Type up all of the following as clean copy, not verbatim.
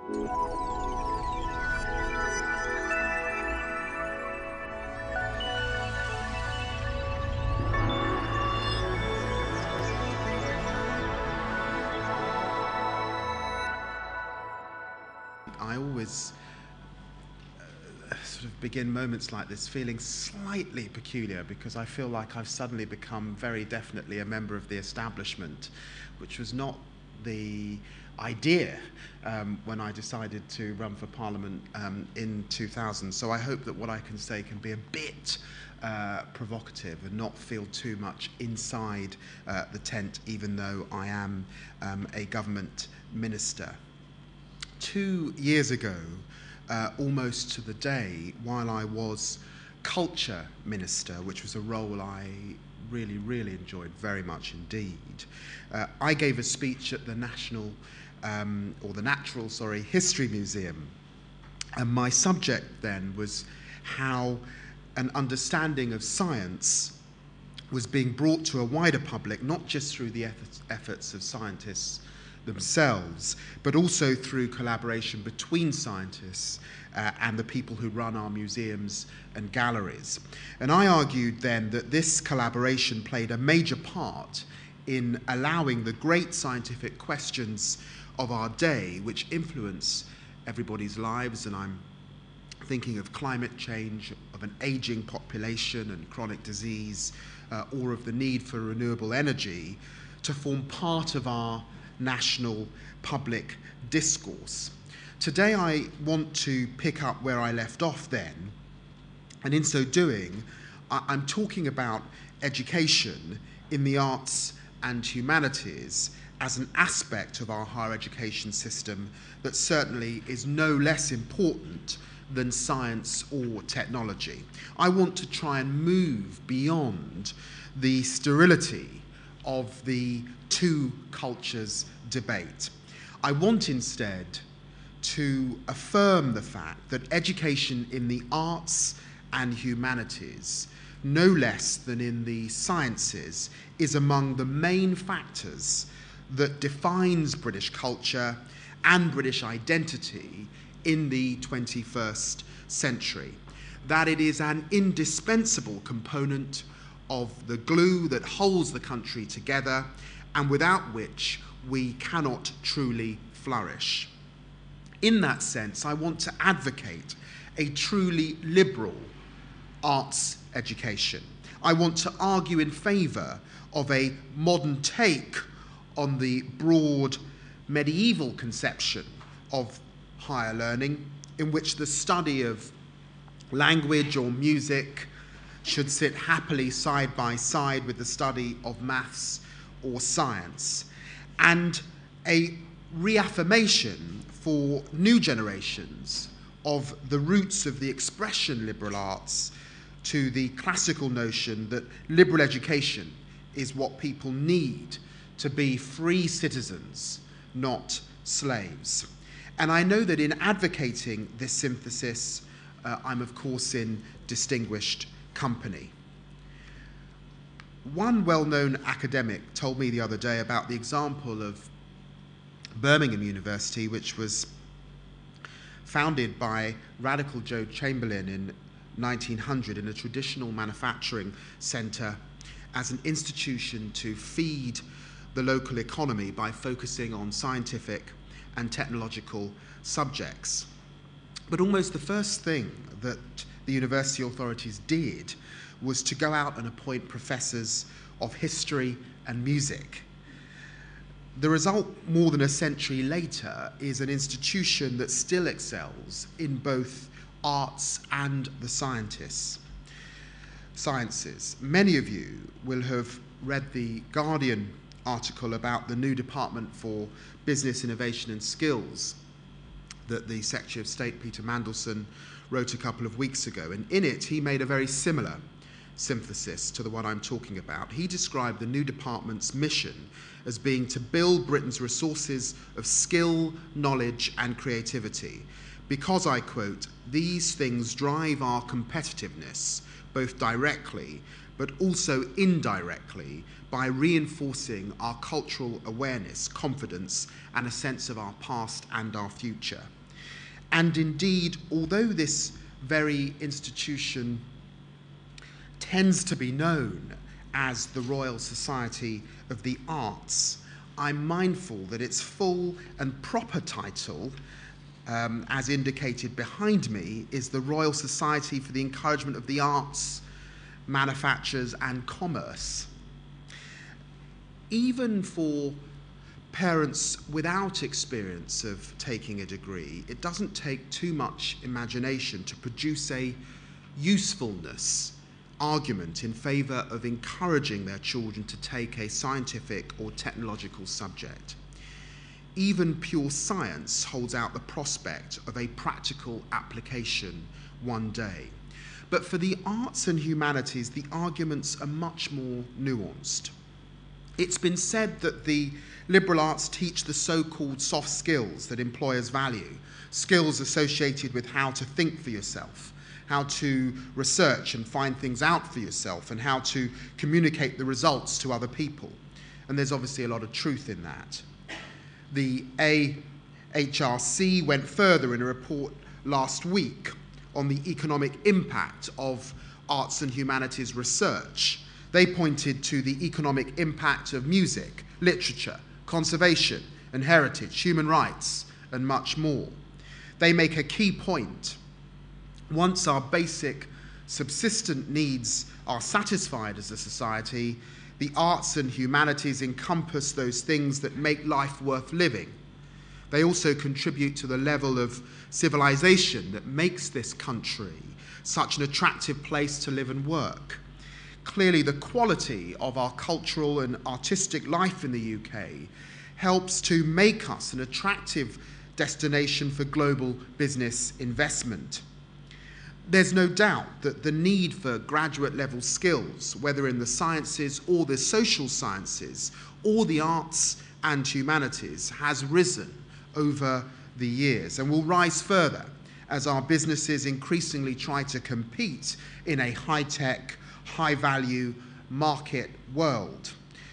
I always sort of begin moments like this feeling slightly peculiar because I feel like I've suddenly become very definitely a member of the establishment, which was not the idea when I decided to run for Parliament in 2000. So I hope that what I can say can be a bit provocative and not feel too much inside the tent, even though I am a government minister. 2 years ago, almost to the day, while I was culture minister, which was a role I really enjoyed very much indeed, I gave a speech at the Natural History Museum. And my subject then was how an understanding of science was being brought to a wider public, not just through the efforts of scientists themselves, but also through collaboration between scientists and the people who run our museums and galleries. And I argued then that this collaboration played a major part in allowing the great scientific questions of our day, which influence everybody's lives, and I'm thinking of climate change, of an aging population and chronic disease, or of the need for renewable energy, to form part of our national public discourse. Today I want to pick up where I left off then, and in so doing I'm talking about education in the arts and humanities as an aspect of our higher education system that certainly is no less important than science or technology. I want to try and move beyond the sterility of the two cultures debate. I want instead to affirm the fact that education in the arts and humanities, no less than in the sciences, is among the main factors that defines British culture and British identity in the 21st century. That it is an indispensable component of the glue that holds the country together, and without which we cannot truly flourish. In that sense, I want to advocate a truly liberal arts education. I want to argue in favour of a modern take on the broad medieval conception of higher learning, in which the study of language or music should sit happily side by side with the study of maths or science, and a reaffirmation for new generations of the roots of the expression liberal arts to the classical notion that liberal education is what people need to be free citizens, not slaves. And I know that in advocating this synthesis, I'm of course in distinguished company. One well-known academic told me the other day about the example of Birmingham University, which was founded by Radical Joe Chamberlain in 1900 in a traditional manufacturing centre as an institution to feed the local economy by focusing on scientific and technological subjects. But almost the first thing that the university authorities did was to go out and appoint professors of history and music. The result, more than a century later, is an institution that still excels in both arts and the sciences. Many of you will have read the Guardian article about the new Department for Business, Innovation and Skills that the Secretary of State, Peter Mandelson, wrote a couple of weeks ago. And in it, he made a very similar synthesis to the one I'm talking about. He described the new department's mission as being to build Britain's resources of skill, knowledge and creativity because, I quote, "these things drive our competitiveness, both directly but also indirectly, by reinforcing our cultural awareness, confidence, and a sense of our past and our future." And indeed, although this very institution tends to be known as the Royal Society of the Arts, I'm mindful that its full and proper title, as indicated behind me, is the Royal Society for the Encouragement of the Arts, Manufactures and Commerce. Even for parents without experience of taking a degree, it doesn't take too much imagination to produce a usefulness argument in favour of encouraging their children to take a scientific or technological subject. Even pure science holds out the prospect of a practical application one day. But for the arts and humanities, the arguments are much more nuanced. It's been said that the liberal arts teach the so-called soft skills that employers value, skills associated with how to think for yourself, how to research and find things out for yourself, and how to communicate the results to other people. And there's obviously a lot of truth in that. The AHRC went further in a report last week on the economic impact of arts and humanities research. They pointed to the economic impact of music, literature, conservation and heritage, human rights, and much more. They make a key point. Once our basic subsistent needs are satisfied as a society, the arts and humanities encompass those things that make life worth living. They also contribute to the level of civilization that makes this country such an attractive place to live and work. Clearly, the quality of our cultural and artistic life in the UK helps to make us an attractive destination for global business investment. There's no doubt that the need for graduate level skills, whether in the sciences or the social sciences or the arts and humanities, has risen over the years and will rise further as our businesses increasingly try to compete in a high-tech, high-value market world.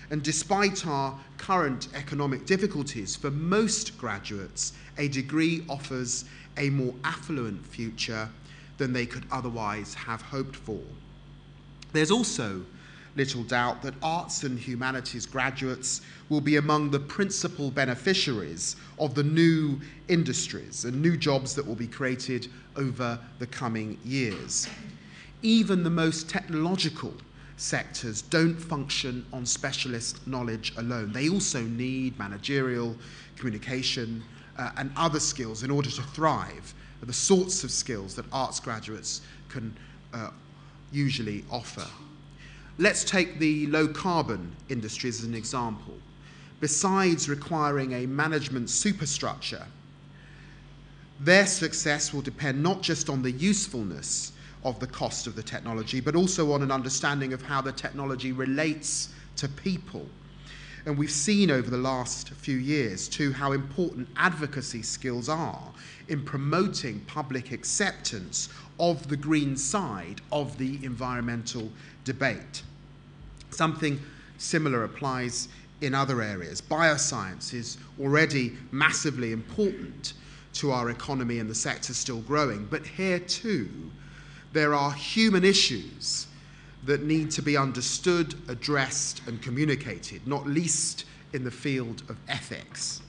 And despite our current economic difficulties, for most graduates, a degree offers a more affluent future than they could otherwise have hoped for. There's also little doubt that arts and humanities graduates will be among the principal beneficiaries of the new industries and new jobs that will be created over the coming years. Even the most technological sectors don't function on specialist knowledge alone. They also need managerial, communication, and other skills in order to thrive, the sorts of skills that arts graduates can usually offer. Let's take the low-carbon industries as an example. Besides requiring a management superstructure, their success will depend not just on the usefulness of the cost of the technology, but also on an understanding of how the technology relates to people. And we've seen over the last few years, too, how important advocacy skills are in promoting public acceptance of the green side of the environmental debate. Something similar applies in other areas. Bioscience is already massively important to our economy and the sector still growing, but here too, there are human issues that need to be understood, addressed, and communicated, not least in the field of ethics.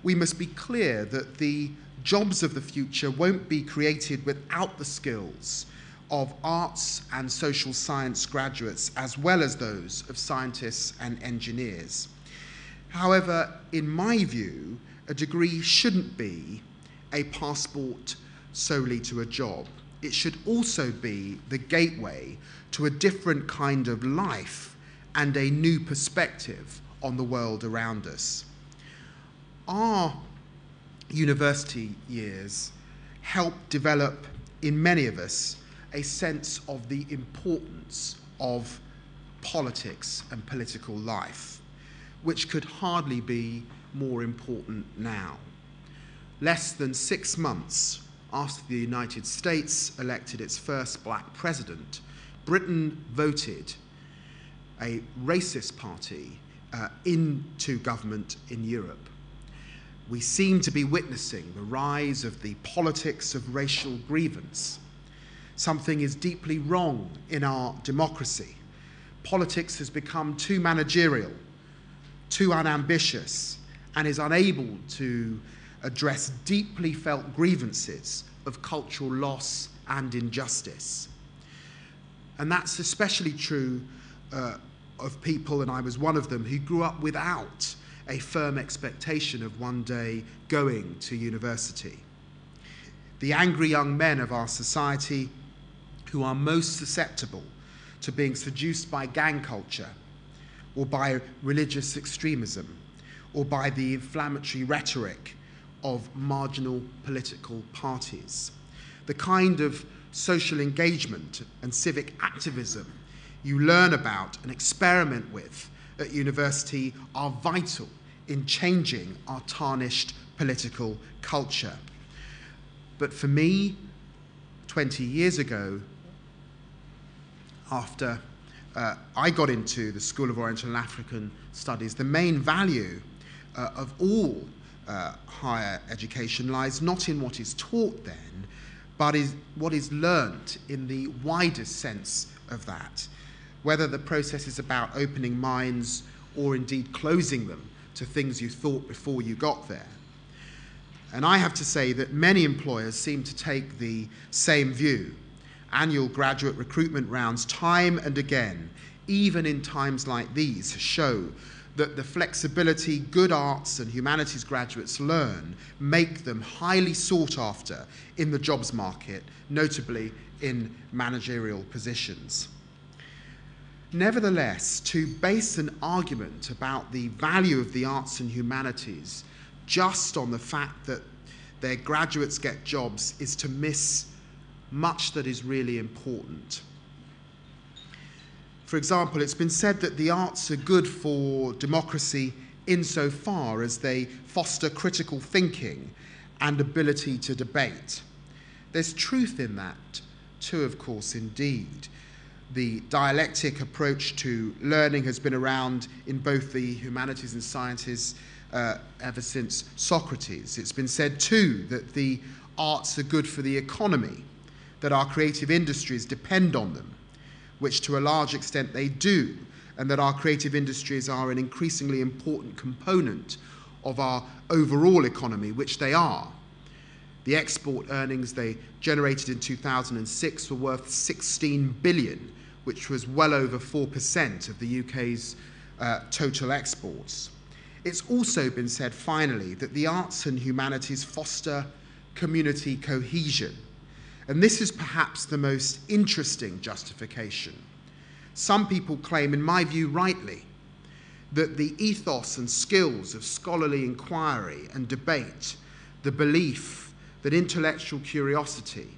We must be clear that the jobs of the future won't be created without the skills of arts and social science graduates, as well as those of scientists and engineers. However, in my view, a degree shouldn't be a passport solely to a job. It should also be the gateway to a different kind of life and a new perspective on the world around us. Our university years help develop in many of us a sense of the importance of politics and political life, which could hardly be more important now. less than 6 months after the United States elected its first black president, Britain voted a racist party into government in Europe. We seem to be witnessing the rise of the politics of racial grievance. Something is deeply wrong in our democracy. Politics has become too managerial, too unambitious, and is unable to address deeply felt grievances of cultural loss and injustice. And that's especially true of people, and I was one of them, who grew up without a firm expectation of one day going to university. The angry young men of our society who are most susceptible to being seduced by gang culture, or by religious extremism, or by the inflammatory rhetoric of marginal political parties. The kind of social engagement and civic activism you learn about and experiment with at university are vital in changing our tarnished political culture. But for me, 20 years ago, after I got into the School of Oriental and African Studies, the main value of all higher education lies not in what is taught then, but is what is learnt in the widest sense of that, whether the process is about opening minds or indeed closing them to things you thought before you got there. And I have to say that many employers seem to take the same view. Annual graduate recruitment rounds, time and again, even in times like these, show that the flexibility good arts and humanities graduates learn make them highly sought after in the jobs market, notably in managerial positions. Nevertheless, to base an argument about the value of the arts and humanities just on the fact that their graduates get jobs is to miss much that is really important. For example, it's been said that the arts are good for democracy insofar as they foster critical thinking and ability to debate. There's truth in that too, of course, indeed. The dialectic approach to learning has been around in both the humanities and sciences ever since Socrates. It's been said too that the arts are good for the economy, that our creative industries depend on them, which to a large extent they do, and that our creative industries are an increasingly important component of our overall economy, which they are. The export earnings they generated in 2006 were worth 16 billion, which was well over 4% of the UK's total exports. It's also been said, finally, that the arts and humanities foster community cohesion. And this is perhaps the most interesting justification. Some people claim, in my view rightly, that the ethos and skills of scholarly inquiry and debate, the belief that intellectual curiosity,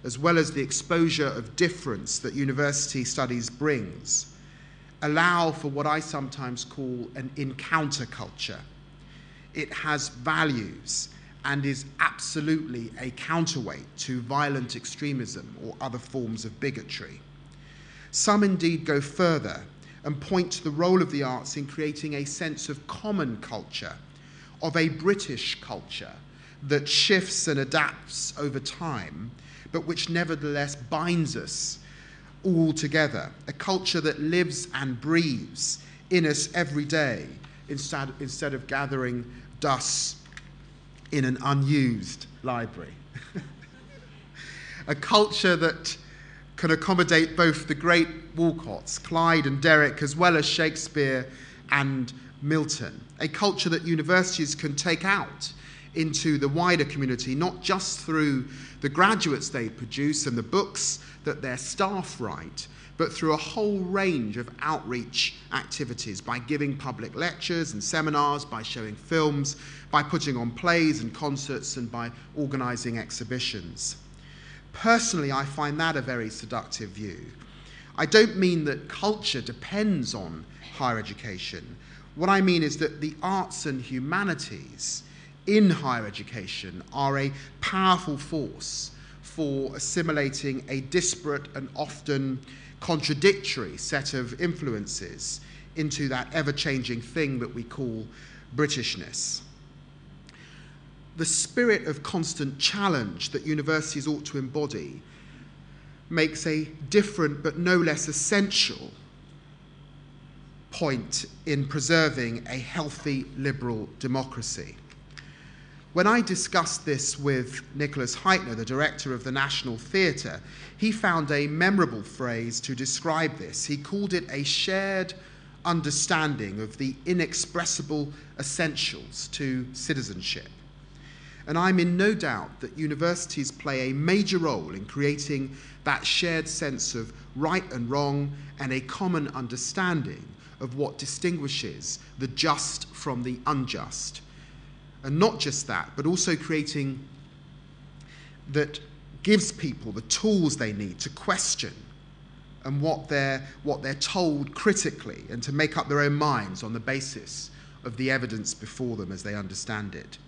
as well as the exposure of difference that university studies brings, allow for what I sometimes call an encounter culture. It has values and is absolutely a counterweight to violent extremism or other forms of bigotry. Some indeed go further and point to the role of the arts in creating a sense of common culture, of a British culture that shifts and adapts over time, but which nevertheless binds us all together, a culture that lives and breathes in us every day instead of gathering dust in an unused library. A culture that can accommodate both the great Walcotts, Clyde and Derrick, as well as Shakespeare and Milton. A culture that universities can take out into the wider community, not just through the graduates they produce and the books that their staff write, but through a whole range of outreach activities, by giving public lectures and seminars, by showing films, by putting on plays and concerts, and by organising exhibitions. Personally, I find that a very seductive view. I don't mean that culture depends on higher education. What I mean is that the arts and humanities, in higher education are a powerful force for assimilating a disparate and often contradictory set of influences into that ever-changing thing that we call Britishness. The spirit of constant challenge that universities ought to embody makes a different but no less essential point in preserving a healthy liberal democracy. When I discussed this with Nicholas Heitner, the director of the National Theatre, he found a memorable phrase to describe this. He called it a shared understanding of the inexpressible essentials to citizenship. And I'm in no doubt that universities play a major role in creating that shared sense of right and wrong and a common understanding of what distinguishes the just from the unjust. And not just that, but also creating that gives people the tools they need to question and what they're told critically and to make up their own minds on the basis of the evidence before them as they understand it.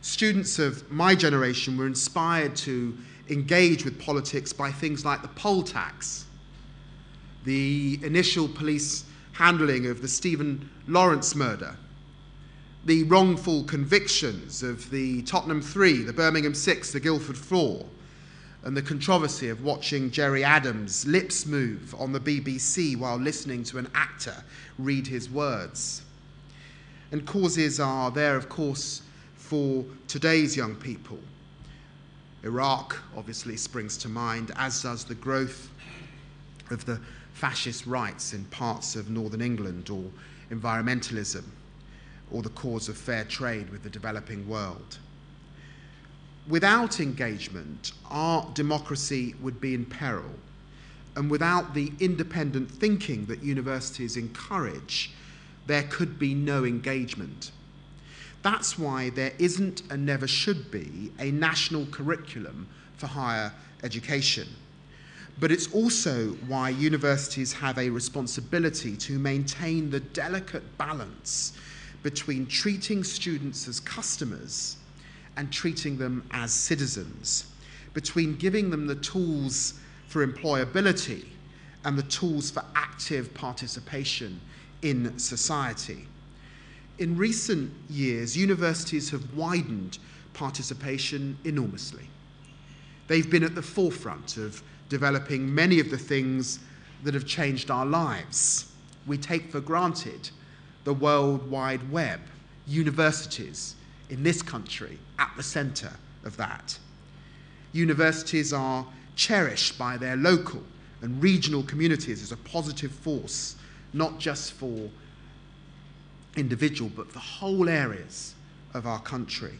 Students of my generation were inspired to engage with politics by things like the poll tax, the initial police handling of the Stephen Lawrence murder, the wrongful convictions of the Tottenham 3, the Birmingham 6, the Guildford 4, and the controversy of watching Gerry Adams' lips move on the BBC while listening to an actor read his words. And causes are there, of course, for today's young people. Iraq obviously springs to mind, as does the growth of the fascist rights in parts of northern England, or environmentalism, or the cause of fair trade with the developing world. Without engagement, our democracy would be in peril, and without the independent thinking that universities encourage, there could be no engagement. That's why there isn't and never should be a national curriculum for higher education. But it's also why universities have a responsibility to maintain the delicate balance between treating students as customers and treating them as citizens, between giving them the tools for employability and the tools for active participation in society. In recent years, universities have widened participation enormously. They've been at the forefront of developing many of the things that have changed our lives. We take for granted the World Wide Web, universities in this country at the centre of that. Universities are cherished by their local and regional communities as a positive force, not just for individual, but for whole areas of our country.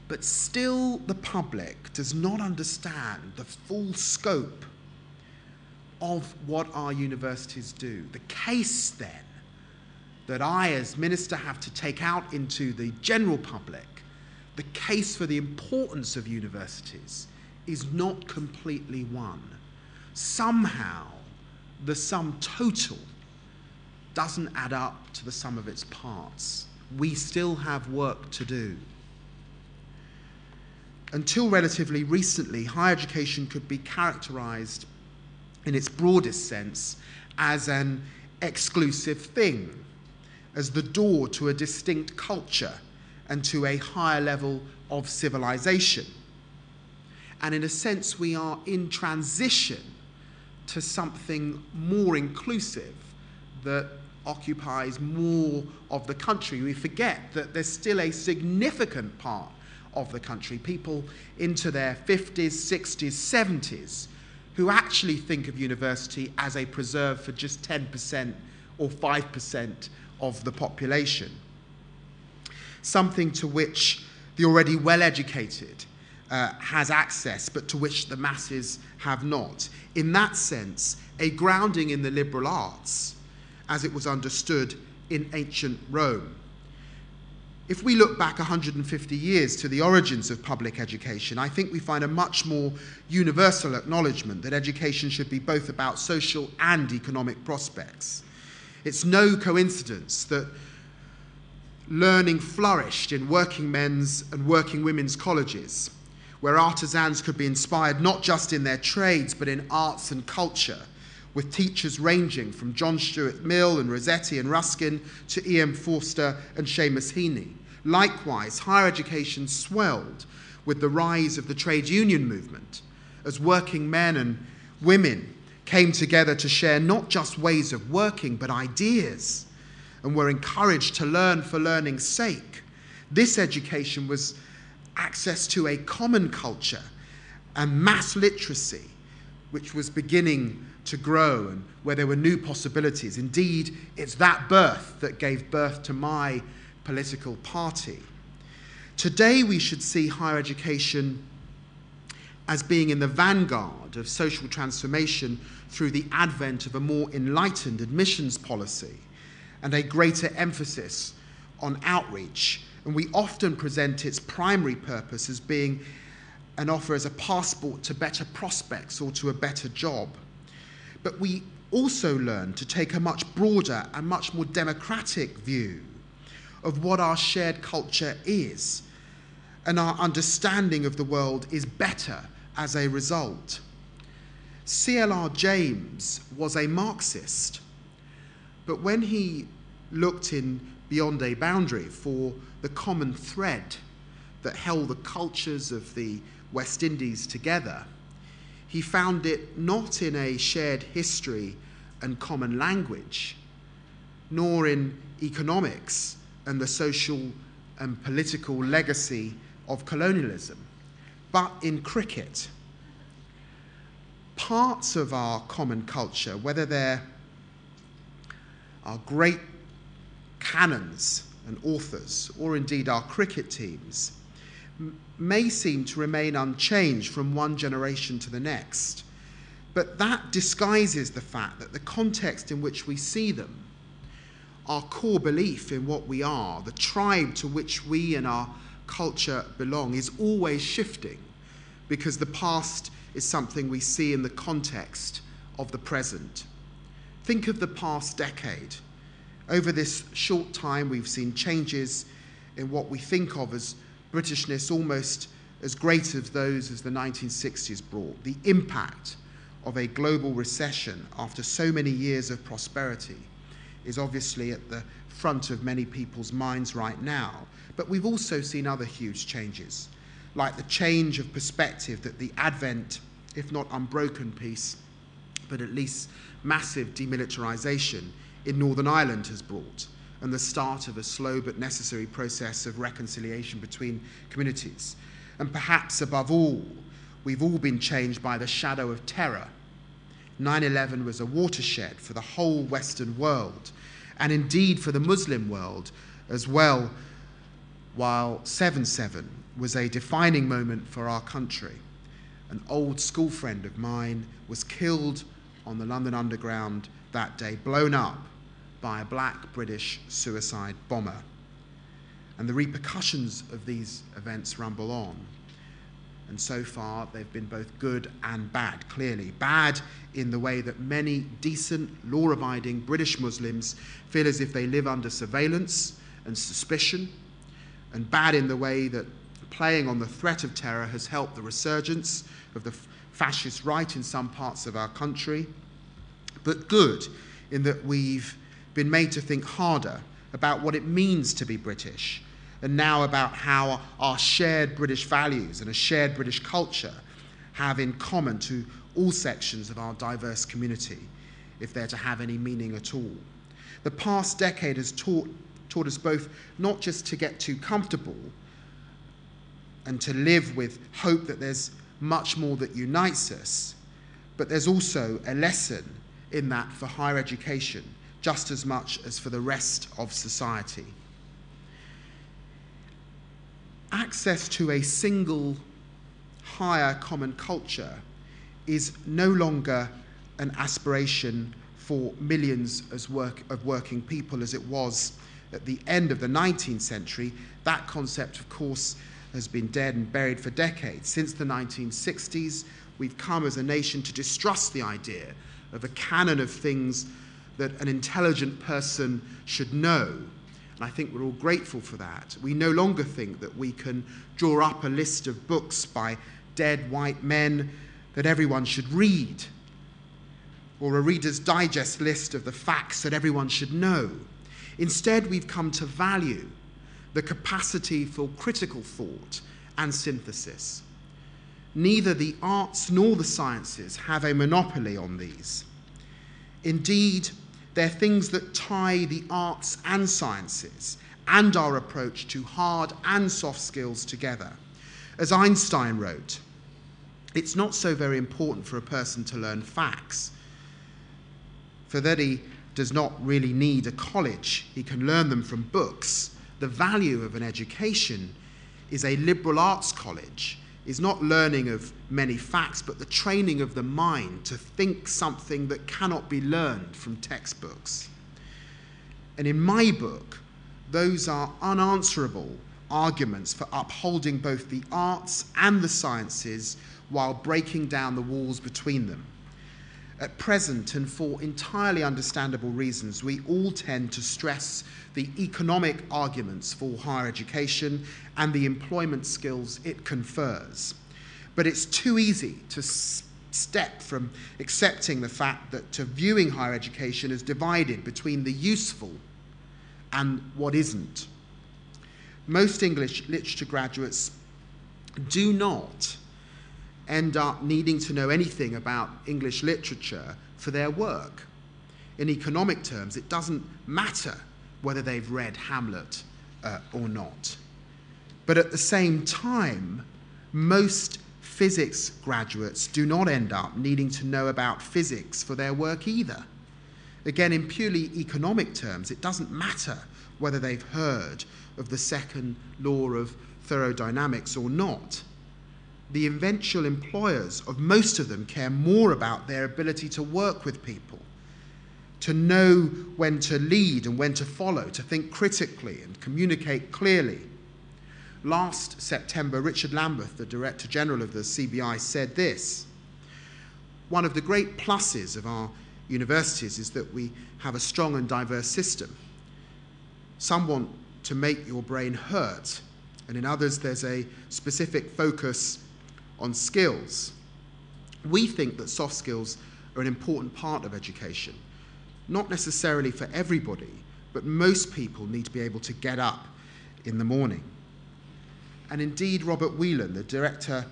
But still, the public does not understand the full scope of what our universities do. The case, then, that I, as minister, have to take out into the general public, the case for the importance of universities is not completely won. Somehow, the sum total doesn't add up to the sum of its parts. We still have work to do. Until relatively recently, higher education could be characterized in its broadest sense as an exclusive thing, as the door to a distinct culture and to a higher level of civilization. And in a sense, we are in transition to something more inclusive that occupies more of the country. We forget that there's still a significant part of the country, people into their 50s, 60s, 70s, who actually think of university as a preserve for just 10% or 5% of the population. Something to which the already well-educated has access, but to which the masses have not. In that sense, a grounding in the liberal arts, as it was understood in ancient Rome. If we look back 150 years to the origins of public education, I think we find a much more universal acknowledgement that education should be both about social and economic prospects. It's no coincidence that learning flourished in working men's and working women's colleges, where artisans could be inspired not just in their trades, but in arts and culture, with teachers ranging from John Stuart Mill and Rossetti and Ruskin to E.M. Forster and Seamus Heaney. Likewise, higher education swelled with the rise of the trade union movement, as working men and women came together to share not just ways of working, but ideas, and were encouraged to learn for learning's sake. This education was access to a common culture and mass literacy, which was beginning to grow and where there were new possibilities. Indeed, it's that birth that gave birth to my political party. Today, we should see higher education as being in the vanguard of social transformation through the advent of a more enlightened admissions policy and a greater emphasis on outreach. And we often present its primary purpose as being an offer as a passport to better prospects or to a better job. But we also learn to take a much broader and much more democratic view of what our shared culture is, and our understanding of the world is better as a result. C.L.R. James was a Marxist, but when he looked in beyond a boundary for the common thread that held the cultures of the West Indies together, he found it not in a shared history and common language, nor in economics and the social and political legacy of colonialism, but in cricket. Parts of our common culture, whether they're our great canons and authors, or indeed our cricket teams, may seem to remain unchanged from one generation to the next. But that disguises the fact that the context in which we see them, our core belief in what we are, the tribe to which we and our culture belong, is always shifting, because the past is something we see in the context of the present. Think of the past decade. Over this short time, we've seen changes in what we think of as Britishness almost as great as those as the 1960s brought. The impact of a global recession after so many years of prosperity is obviously at the front of many people's minds right now. But we've also seen other huge changes, like the change of perspective that the advent, if not unbroken peace, but at least massive demilitarization in Northern Ireland has brought, and the start of a slow but necessary process of reconciliation between communities. And perhaps above all, we've all been changed by the shadow of terror. 9/11 was a watershed for the whole Western world, and indeed for the Muslim world as well, while 7/7 was a defining moment for our country. An old school friend of mine was killed on the London Underground that day, blown up by a black British suicide bomber. And the repercussions of these events rumble on. And so far, they've been both good and bad, clearly. Bad in the way that many decent, law-abiding British Muslims feel as if they live under surveillance and suspicion, and bad in the way that playing on the threat of terror has helped the resurgence of the fascist right in some parts of our country, but good in that we've been made to think harder about what it means to be British, and now about how our shared British values and a shared British culture have in common to all sections of our diverse community, if they're to have any meaning at all. The past decade has taught us both not just to get too comfortable and to live with hope that there's much more that unites us, but there's also a lesson in that for higher education, just as much as for the rest of society. Access to a single higher common culture is no longer an aspiration for millions of working people as it was at the end of the 19th century. That concept, of course, has been dead and buried for decades. Since the 1960s, we've come as a nation to distrust the idea of a canon of things that an intelligent person should know, And I think we're all grateful for that. We no longer think that we can draw up a list of books by dead white men that everyone should read, or a Reader's Digest list of the facts that everyone should know. Instead, we've come to value the capacity for critical thought and synthesis. Neither the arts nor the sciences have a monopoly on these. Indeed, they're things that tie the arts and sciences and our approach to hard and soft skills together. As Einstein wrote, it's not so very important for a person to learn facts, for that he does not really need a college. He can learn them from books. The value of an education is a liberal arts college, is not learning of many facts, but the training of the mind to think something that cannot be learned from textbooks. And in my book, those are unanswerable arguments for upholding both the arts and the sciences while breaking down the walls between them. At present, and for entirely understandable reasons, we all tend to stress the economic arguments for higher education and the employment skills it confers. But it's too easy to step from accepting the fact that to viewing higher education as divided between the useful and what isn't. Most English literature graduates do not end up needing to know anything about English literature for their work. In economic terms, it doesn't matter whether they've read Hamlet or not. But at the same time, most physics graduates do not end up needing to know about physics for their work either. Again, in purely economic terms, it doesn't matter whether they've heard of the second law of thermodynamics or not. The eventual employers of most of them care more about their ability to work with people, to know when to lead and when to follow, to think critically and communicate clearly. Last September, Richard Lambeth, the Director General of the CBI, said this: "One of the great pluses of our universities is that we have a strong and diverse system. Some want to make your brain hurt, and in others there's a specific focus on skills. We think that soft skills are an important part of education, not necessarily for everybody, but most people need to be able to get up in the morning." And indeed, Robert Whelan, the director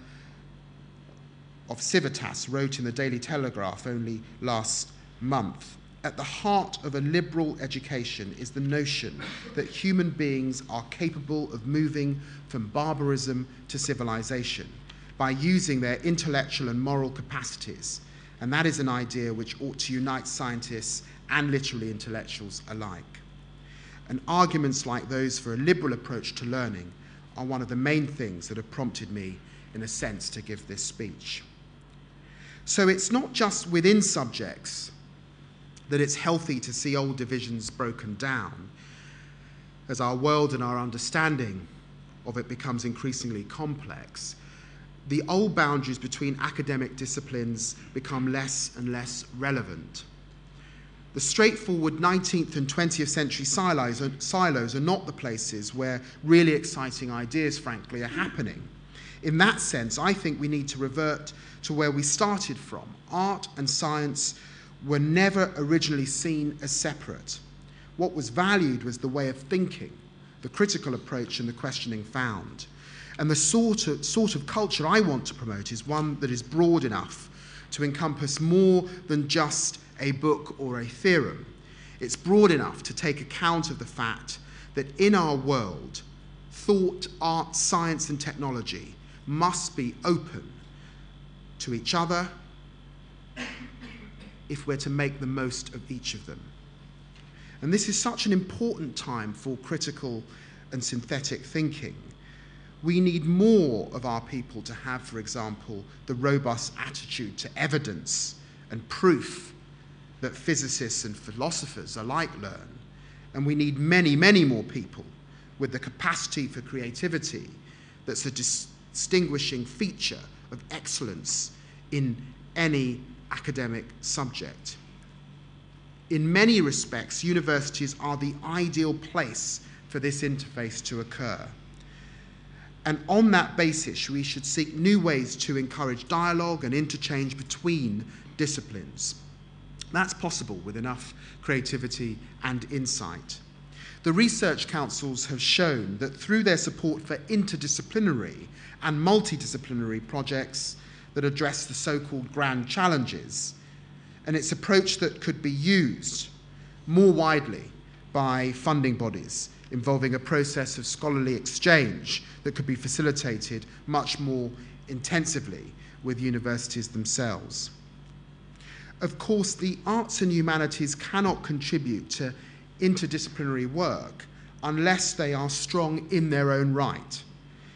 of Civitas, wrote in the Daily Telegraph only last month, "At the heart of a liberal education is the notion that human beings are capable of moving from barbarism to civilization by using their intellectual and moral capacities, and that is an idea which ought to unite scientists and literary intellectuals alike." And arguments like those for a liberal approach to learning are one of the main things that have prompted me, in a sense, to give this speech. So it's not just within subjects that it's healthy to see old divisions broken down, as our world and our understanding of it becomes increasingly complex. The old boundaries between academic disciplines become less and less relevant. The straightforward 19th and 20th century silos are not the places where really exciting ideas, frankly, are happening. In that sense, I think we need to revert to where we started from. Art and science were never originally seen as separate. What was valued was the way of thinking, the critical approach and the questioning found. And the sort of culture I want to promote is one that is broad enough to encompass more than just a book or a theorem. It's broad enough to take account of the fact that in our world, thought, art, science, and technology must be open to each other if we're to make the most of each of them. And this is such an important time for critical and synthetic thinking. We need more of our people to have, for example, the robust attitude to evidence and proof that physicists and philosophers alike learn. And we need many, many more people with the capacity for creativity that's a distinguishing feature of excellence in any academic subject. In many respects, universities are the ideal place for this interface to occur. And on that basis, we should seek new ways to encourage dialogue and interchange between disciplines. That's possible with enough creativity and insight. The research councils have shown that through their support for interdisciplinary and multidisciplinary projects that address the so-called grand challenges, and its approach that could be used more widely by funding bodies, involving a process of scholarly exchange that could be facilitated much more intensively with universities themselves. Of course, the arts and humanities cannot contribute to interdisciplinary work unless they are strong in their own right.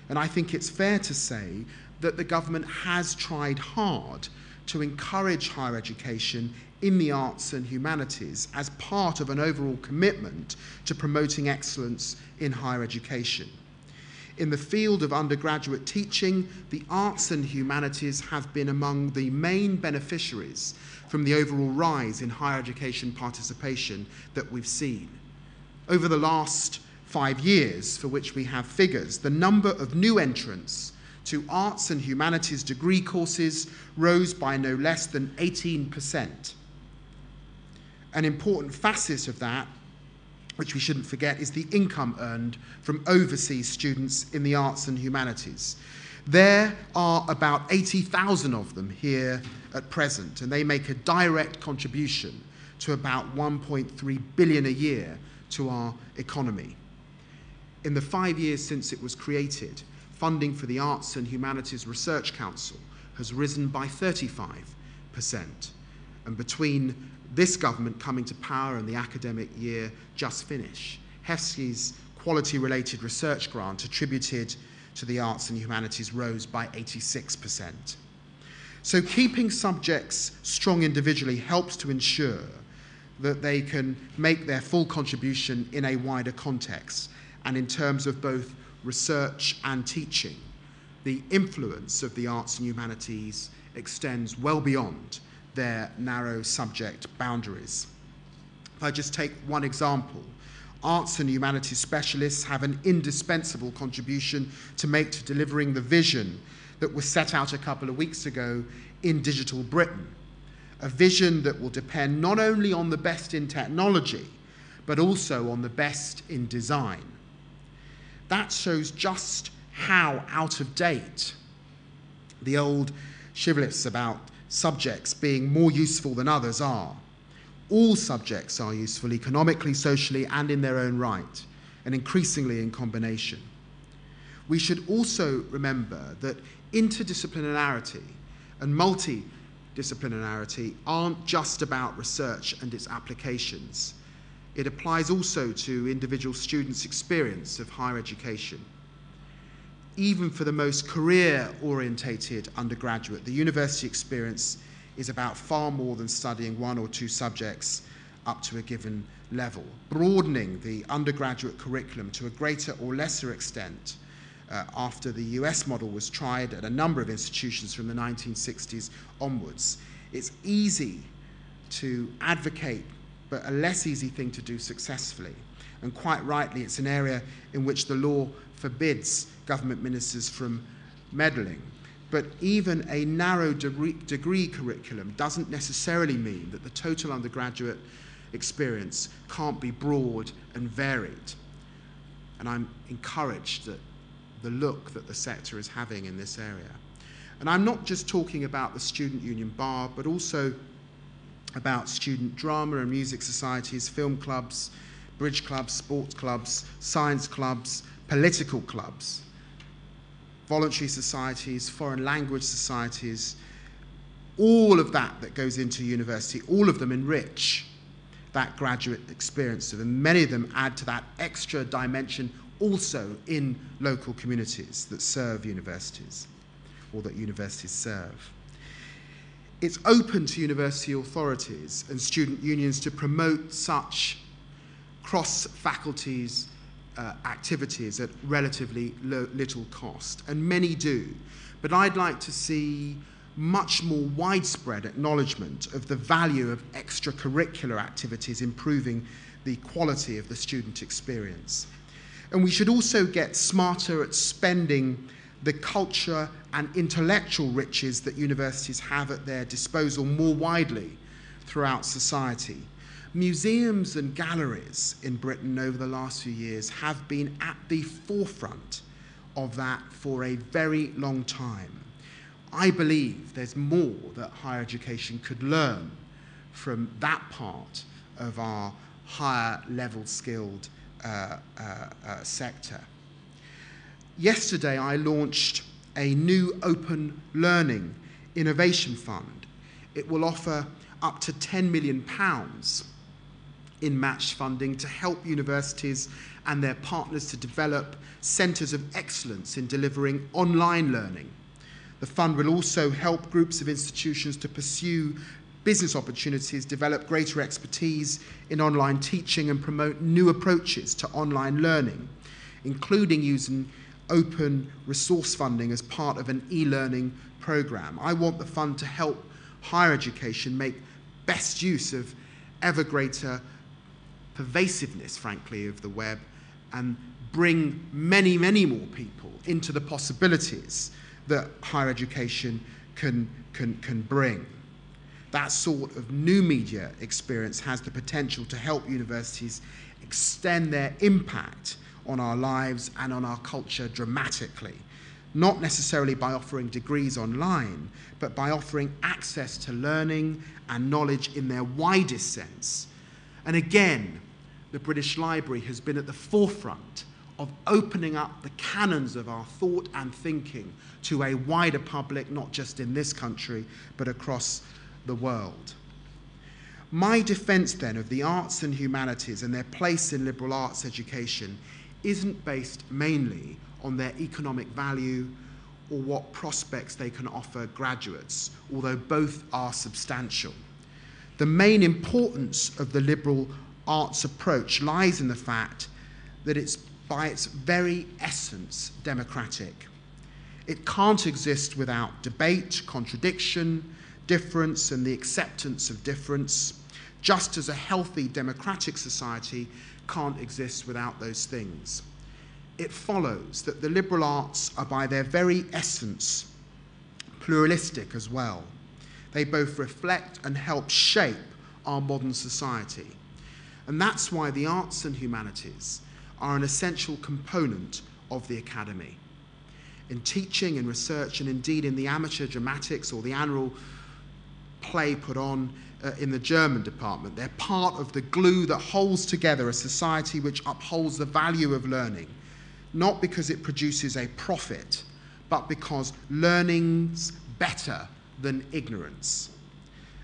And I think it's fair to say that the government has tried hard to encourage higher education in the arts and humanities as part of an overall commitment to promoting excellence in higher education. In the field of undergraduate teaching, the arts and humanities have been among the main beneficiaries from the overall rise in higher education participation that we've seen. Over the last 5 years, for which we have figures, the number of new entrants to arts and humanities degree courses rose by no less than 18%. An important facet of that, which we shouldn't forget, is the income earned from overseas students in the arts and humanities. There are about 80,000 of them here at present, and they make a direct contribution to about 1.3 billion a year to our economy. In the 5 years since it was created, funding for the Arts and Humanities Research Council has risen by 35%. And between this government coming to power and the academic year just finished, HEFSC's quality-related research grant attributed to the arts and humanities rose by 86%. So keeping subjects strong individually helps to ensure that they can make their full contribution in a wider context, and in terms of both research and teaching, the influence of the arts and humanities extends well beyond their narrow subject boundaries. If I just take one example, arts and humanities specialists have an indispensable contribution to make to delivering the vision that was set out a couple of weeks ago in Digital Britain, a vision that will depend not only on the best in technology, but also on the best in design. That shows just how out of date the old shibboleths about subjects being more useful than others are. All subjects are useful economically, socially, and in their own right, and increasingly in combination. We should also remember that interdisciplinarity and multidisciplinarity aren't just about research and its applications. It applies also to individual students' experience of higher education. Even for the most career-orientated undergraduate, the university experience is about far more than studying one or two subjects up to a given level. Broadening the undergraduate curriculum to a greater or lesser extent after the US model was tried at a number of institutions from the 1960s onwards. It's easy to advocate, but a less easy thing to do successfully. And quite rightly, it's an area in which the law forbids government ministers from meddling. But even a narrow degree curriculum doesn't necessarily mean that the total undergraduate experience can't be broad and varied. And I'm encouraged that the look that the sector is having in this area. And I'm not just talking about the Student Union Bar, but also about student drama and music societies, film clubs, bridge clubs, sports clubs, science clubs, political clubs, voluntary societies, foreign language societies, all of that goes into university, all of them enrich that graduate experience, and many of them add to that extra dimension also in local communities that serve universities, or that universities serve. It's open to university authorities and student unions to promote such cross-faculties activities at relatively little cost, and many do. But I'd like to see much more widespread acknowledgement of the value of extracurricular activities improving the quality of the student experience. And we should also get smarter at spending the culture and intellectual riches that universities have at their disposal more widely throughout society. Museums and galleries in Britain over the last few years have been at the forefront of that for a very long time. I believe there's more that higher education could learn from that part of our higher level skilled sector. Yesterday I launched a new open learning innovation fund. It will offer up to £10 million in matched funding to help universities and their partners to develop centres of excellence in delivering online learning. The fund will also help groups of institutions to pursue business opportunities, develop greater expertise in online teaching and promote new approaches to online learning, including using open resource funding as part of an e-learning programme. I want the fund to help higher education make best use of ever greater pervasiveness, frankly, of the web and bring many, many more people into the possibilities that higher education can bring. That sort of new media experience has the potential to help universities extend their impact on our lives and on our culture dramatically, not necessarily by offering degrees online, but by offering access to learning and knowledge in their widest sense. And again, the British Library has been at the forefront of opening up the canons of our thought and thinking to a wider public, not just in this country, but across the world. My defence then of the arts and humanities and their place in liberal arts education isn't based mainly on their economic value or what prospects they can offer graduates, although both are substantial. The main importance of the liberal arts approach lies in the fact that it's by its very essence democratic. It can't exist without debate, contradiction, difference, and the acceptance of difference, just as a healthy democratic society can't exist without those things. It follows that the liberal arts are by their very essence pluralistic as well. They both reflect and help shape our modern society. And that's why the arts and humanities are an essential component of the academy. In teaching, in research, and indeed in the amateur dramatics or the annual play put on in the German department, they're part of the glue that holds together a society which upholds the value of learning, not because it produces a profit, but because learning's better than ignorance.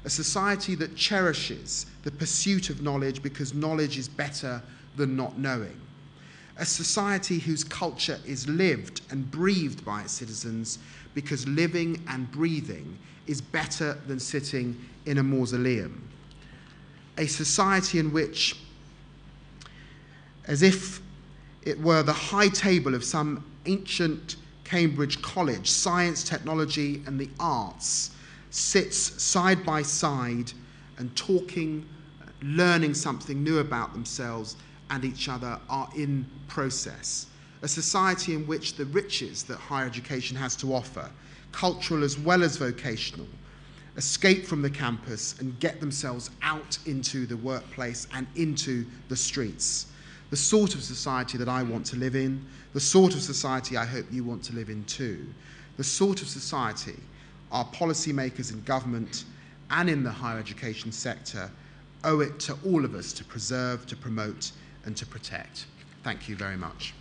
A society that cherishes the pursuit of knowledge because knowledge is better than not knowing. A society whose culture is lived and breathed by its citizens because living and breathing is better than sitting in a mausoleum. A society in which, as if it were the high table of some ancient Cambridge college, science, technology, and the arts sits side by side and talking, learning something new about themselves and each other are in process. A society in which the riches that higher education has to offer, cultural as well as vocational, escape from the campus and get themselves out into the workplace and into the streets. The sort of society that I want to live in, the sort of society I hope you want to live in too, the sort of society our policymakers in government and in the higher education sector owe it to all of us to preserve, to promote, and to protect. Thank you very much.